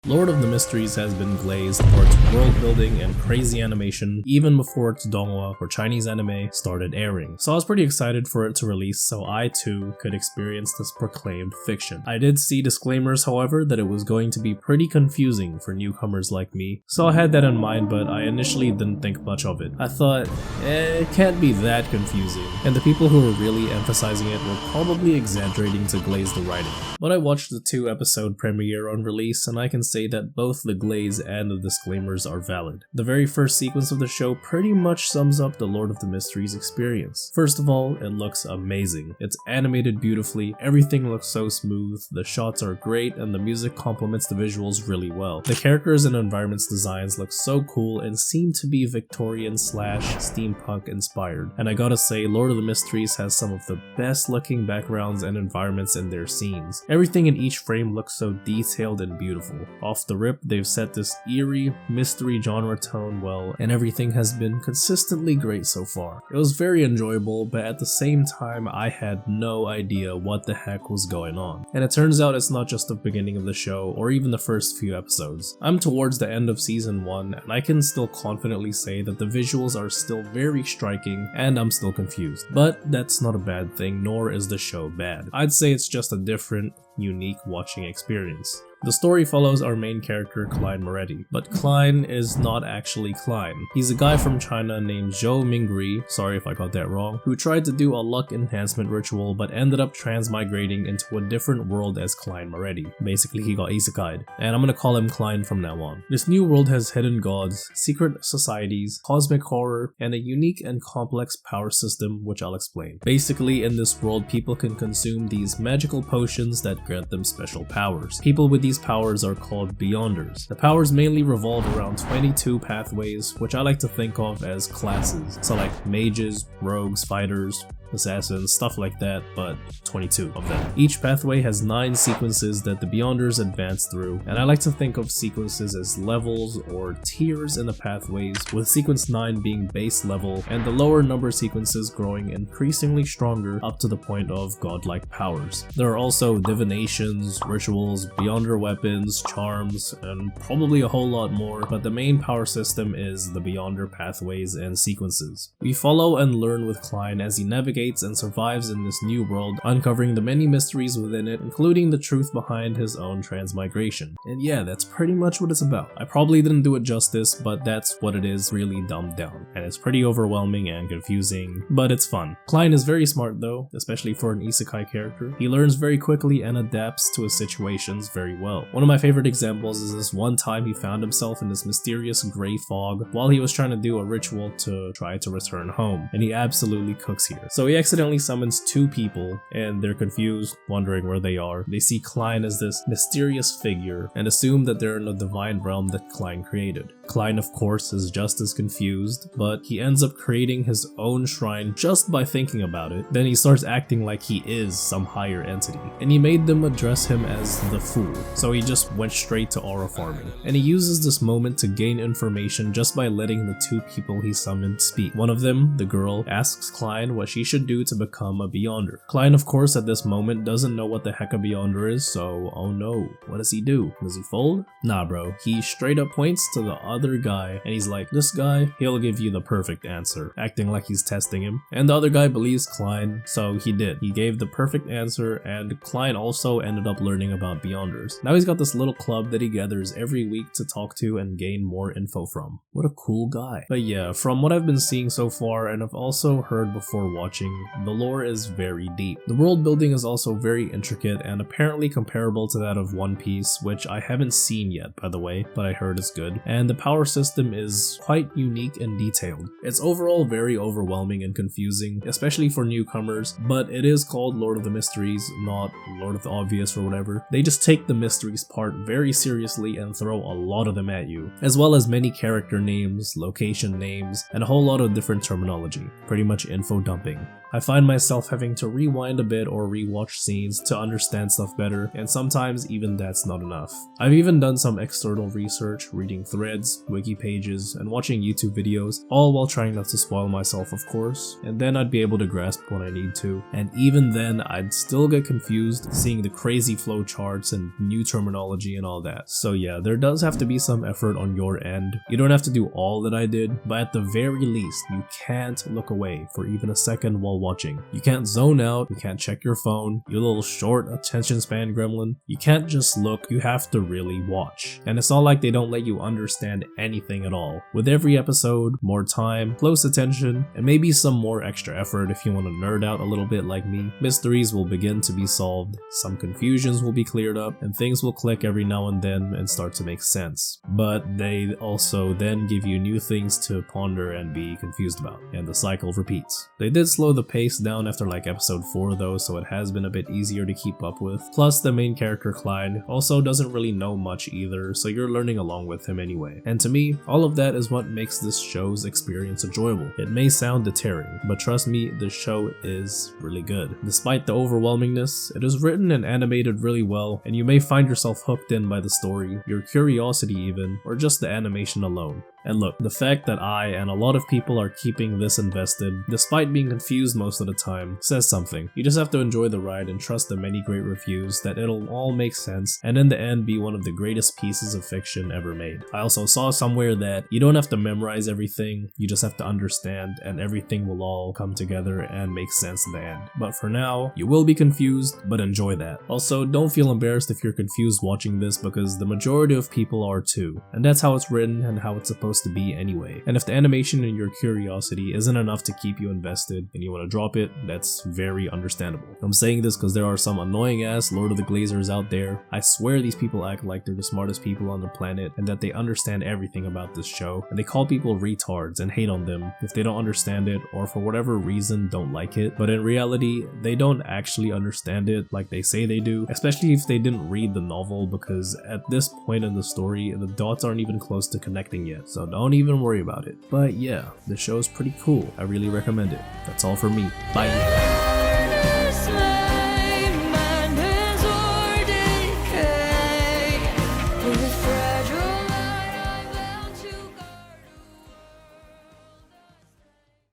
Lord of the Mysteries has been glazed for its world building and crazy animation even before its donghua or Chinese anime started airing. So I was pretty excited for it to release so I too could experience this proclaimed fiction. I did see disclaimers, however, that it was going to be pretty confusing for newcomers like me, so I had that in mind, but I initially didn't think much of it. I thought, it can't be that confusing, and the people who were really emphasizing it were probably exaggerating to glaze the writing. But I watched the 2-episode premiere on release, and I can say that both the glaze and the disclaimers are valid. The very first sequence of the show pretty much sums up the Lord of the Mysteries experience. First of all, it looks amazing. It's animated beautifully, everything looks so smooth, the shots are great, and the music complements the visuals really well. The characters and environments designs look so cool and seem to be Victorian / steampunk inspired. And I gotta say, Lord of the Mysteries has some of the best looking backgrounds and environments in their scenes. Everything in each frame looks so detailed and beautiful. Off the rip, they've set this eerie, mystery genre tone well, and everything has been consistently great so far. It was very enjoyable, but at the same time, I had no idea what the heck was going on. And it turns out it's not just the beginning of the show, or even the first few episodes. I'm towards the end of season 1, and I can still confidently say that the visuals are still very striking, and I'm still confused. But that's not a bad thing, nor is the show bad. I'd say it's just a different, unique watching experience. The story follows our main character Klein Moretti, but Klein is not actually Klein. He's a guy from China named Zhou Mingri, sorry if I got that wrong, who tried to do a luck enhancement ritual but ended up transmigrating into a different world as Klein Moretti. Basically, he got isekai'd, and I'm gonna call him Klein from now on. This new world has hidden gods, secret societies, cosmic horror, and a unique and complex power system, which I'll explain. Basically, in this world, people can consume these magical potions that grant them special powers. People with these powers are called Beyonders. The powers mainly revolve around 22 pathways, which I like to think of as classes. So like mages, rogues, fighters, assassins, stuff like that, but 22 of them. Each pathway has 9 sequences that the Beyonders advance through, and I like to think of sequences as levels or tiers in the pathways, with sequence 9 being base level and the lower number sequences growing increasingly stronger up to the point of godlike powers. There are also divinations, rituals, Beyonder weapons, charms, and probably a whole lot more, but the main power system is the Beyonder pathways and sequences. We follow and learn with Klein as he navigates and survives in this new world, uncovering the many mysteries within it, including the truth behind his own transmigration. And yeah, that's pretty much what it's about. I probably didn't do it justice, but that's what it is, really dumbed down. And it's pretty overwhelming and confusing, but it's fun. Klein is very smart though, especially for an isekai character. He learns very quickly and adapts to his situations very well. One of my favorite examples is this one time he found himself in this mysterious gray fog while he was trying to do a ritual to try to return home, and he absolutely cooks here. So he accidentally summons 2 people, and they're confused, wondering where they are. They see Klein as this mysterious figure and assume that they're in the divine realm that Klein created. Klein, of course, is just as confused, but he ends up creating his own shrine just by thinking about it. Then he starts acting like he is some higher entity, and he made them address him as the Fool, so he just went straight to aura farming. And he uses this moment to gain information just by letting the 2 people he summoned speak. One of them, the girl, asks Klein what she should do to become a Beyonder. Klein, of course, at this moment doesn't know what the heck a Beyonder is, so oh no, what does he do? Does he fold? Nah bro, he straight up points to the other guy and he's like, this guy, he'll give you the perfect answer, acting like he's testing him. And the other guy believes Klein, so he did. He gave the perfect answer, and Klein also ended up learning about Beyonders. Now he's got this little club that he gathers every week to talk to and gain more info from. What a cool guy. But yeah, from what I've been seeing so far, and I've also heard before watching, the lore is very deep. The world building is also very intricate and apparently comparable to that of One Piece, which I haven't seen yet by the way, but I heard is good. And the power system is quite unique and detailed. It's overall very overwhelming and confusing, especially for newcomers, but it is called Lord of the Mysteries, not Lord of the Obvious or whatever. They just take the mysteries part very seriously and throw a lot of them at you, as well as many character names, location names, and a whole lot of different terminology. Pretty much info dumping. I find myself having to rewind a bit or rewatch scenes to understand stuff better, and sometimes even that's not enough. I've even done some external research, reading threads, wiki pages, and watching YouTube videos, all while trying not to spoil myself, of course, and then I'd be able to grasp what I need to. And even then, I'd still get confused seeing the crazy flow charts and new terminology and all that. So yeah, there does have to be some effort on your end. You don't have to do all that I did, but at the very least, you can't look away for even a second while watching. You can't zone out, you can't check your phone, you little short attention span gremlin. You can't just look, you have to really watch. And it's not like they don't let you understand anything at all. With every episode, more time, close attention, and maybe some more extra effort if you want to nerd out a little bit like me, mysteries will begin to be solved, some confusions will be cleared up, and things will click every now and then and start to make sense. But they also then give you new things to ponder and be confused about, and the cycle repeats. They did slow the pace down after like episode 4 though, so it has been a bit easier to keep up with. Plus the main character Klein also doesn't really know much either, so you're learning along with him anyway. And to me, all of that is what makes this show's experience enjoyable. It may sound deterring, but trust me, the show is really good. Despite the overwhelmingness, it is written and animated really well, and you may find yourself hooked in by the story, your curiosity even, or just the animation alone. And look, the fact that I and a lot of people are keeping this invested, despite being confused most of the time, says something. You just have to enjoy the ride and trust the many great reviews that it'll all make sense and in the end be one of the greatest pieces of fiction ever made. I also saw somewhere that you don't have to memorize everything, you just have to understand, and everything will all come together and make sense in the end. But for now, you will be confused, but enjoy that. Also, don't feel embarrassed if you're confused watching this because the majority of people are too. And that's how it's written and how it's supposed to be anyway. And if the animation and your curiosity isn't enough to keep you invested and you want to drop it, that's very understandable. I'm saying this because there are some annoying ass Lord of the Glazers out there. I swear these people act like they're the smartest people on the planet and that they understand everything about this show, and they call people retards and hate on them if they don't understand it or for whatever reason don't like it. But in reality, they don't actually understand it like they say they do, especially if they didn't read the novel, because at this point in the story, the dots aren't even close to connecting yet. So don't even worry about it. But yeah, the show's pretty cool. I really recommend it. That's all for me. Bye.